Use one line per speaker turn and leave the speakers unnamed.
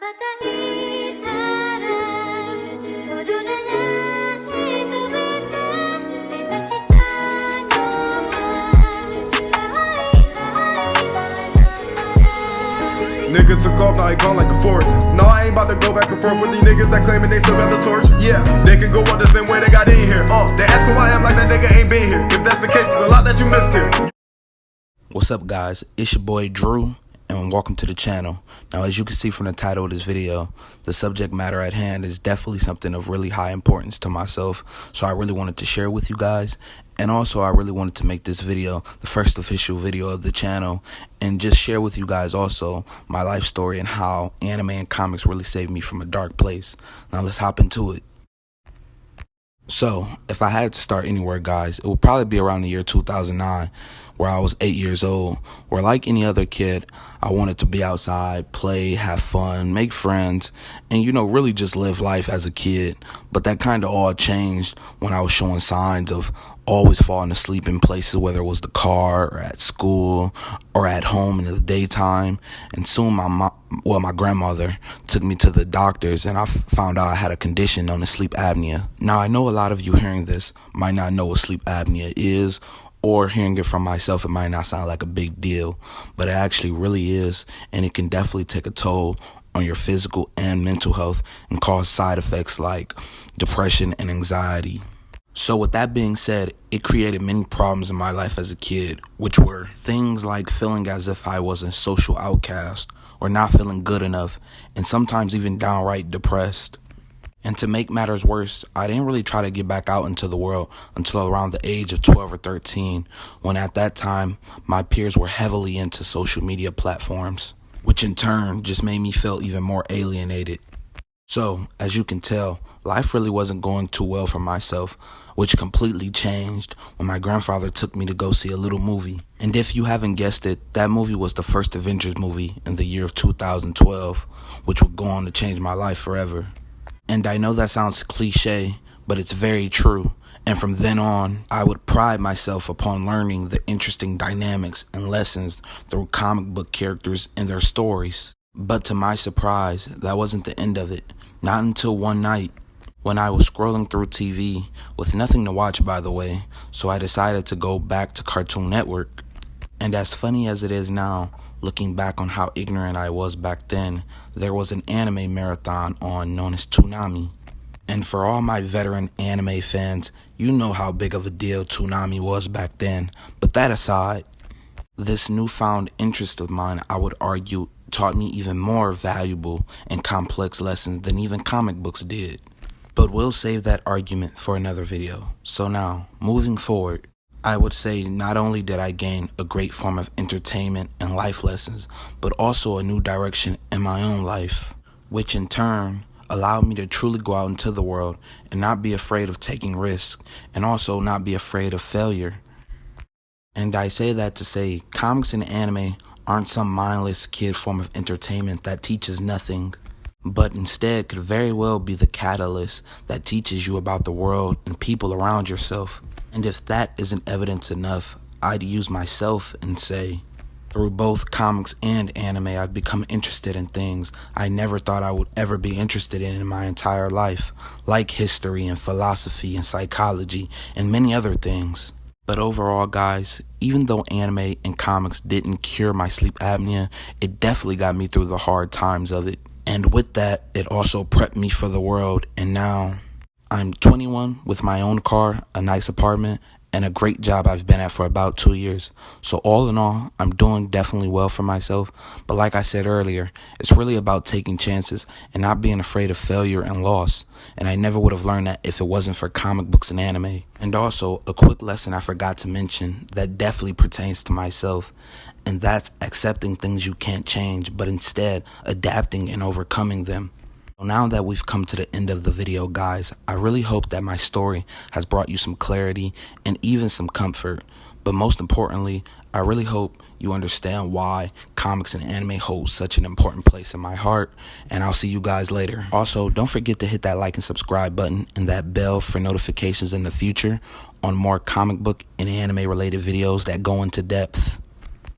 Nigga took off, now he gone like the fourth. No, I ain't about to go back and forth with these niggas that claiming they still got the torch. Yeah, they can go out the same way they got in here. They ask who I am like that nigga ain't been here. If that's the case, there's a lot that you missed here.
What's up, guys? It's your boy Drew, and welcome to the channel. Now, as you can see from the title of this video, the subject matter at hand is definitely something of really high importance to myself, so I really wanted to share with you guys. And also, I really wanted to make this video the first official video of the channel and just share with you guys also my life story and how anime and comics really saved me from a dark place. Now, let's hop into it. So, if I had to start anywhere, guys, it would probably be around the year 2009, where I was 8 years old, where like any other kid, I wanted to be outside, play, have fun, make friends, and, really just live life as a kid. But that kind of all changed when I was showing signs of always falling asleep in places, whether it was the car or at school or at home in the daytime. And soon my grandmother took me to the doctors, and I found out I had a condition known as sleep apnea. Now, I know a lot of you hearing this might not know what sleep apnea is, or hearing it from myself, it might not sound like a big deal, but it actually really is, and it can definitely take a toll on your physical and mental health and cause side effects like depression and anxiety. So with that being said, it created many problems in my life as a kid, which were things like feeling as if I was a social outcast or not feeling good enough, and sometimes even downright depressed. And to make matters worse, I didn't really try to get back out into the world until around the age of 12 or 13, when at that time, my peers were heavily into social media platforms, which in turn just made me feel even more alienated. So, as you can tell, life really wasn't going too well for myself, which completely changed when my grandfather took me to go see a little movie. And if you haven't guessed it, that movie was the first Avengers movie in the year of 2012, which would go on to change my life forever. And I know that sounds cliche, but it's very true. And from then on, I would pride myself upon learning the interesting dynamics and lessons through comic book characters and their stories. But to my surprise, that wasn't the end of it. Not until one night, when I was scrolling through TV with nothing to watch, by the way, so I decided to go back to Cartoon Network. And as funny as it is now, looking back on how ignorant I was back then, there was an anime marathon on known as Toonami. And for all my veteran anime fans, you know how big of a deal Toonami was back then. But that aside, this newfound interest of mine, I would argue, taught me even more valuable and complex lessons than even comic books did. But we'll save that argument for another video. So now, moving forward, I would say not only did I gain a great form of entertainment and life lessons, but also a new direction in my own life, which in turn allowed me to truly go out into the world and not be afraid of taking risks, and also not be afraid of failure. And I say that to say comics and anime aren't some mindless kid form of entertainment that teaches nothing, but instead could very well be the catalyst that teaches you about the world and people around yourself. And if that isn't evidence enough, I'd use myself and say, through both comics and anime, I've become interested in things I never thought I would ever be interested in my entire life, like history and philosophy and psychology and many other things. But overall, guys, even though anime and comics didn't cure my sleep apnea, it definitely got me through the hard times of it. And with that, it also prepped me for the world, and now I'm 21 with my own car, a nice apartment, and a great job I've been at for about 2 years. So all in all, I'm doing definitely well for myself. But like I said earlier, it's really about taking chances and not being afraid of failure and loss. And I never would have learned that if it wasn't for comic books and anime. And also, a quick lesson I forgot to mention that definitely pertains to myself, and that's accepting things you can't change, but instead adapting and overcoming them. Now that we've come to the end of the video, guys, I really hope that my story has brought you some clarity and even some comfort. But most importantly, I really hope you understand why comics and anime hold such an important place in my heart. And I'll see you guys later. Also, don't forget to hit that like and subscribe button and that bell for notifications in the future on more comic book and anime related videos that go into depth.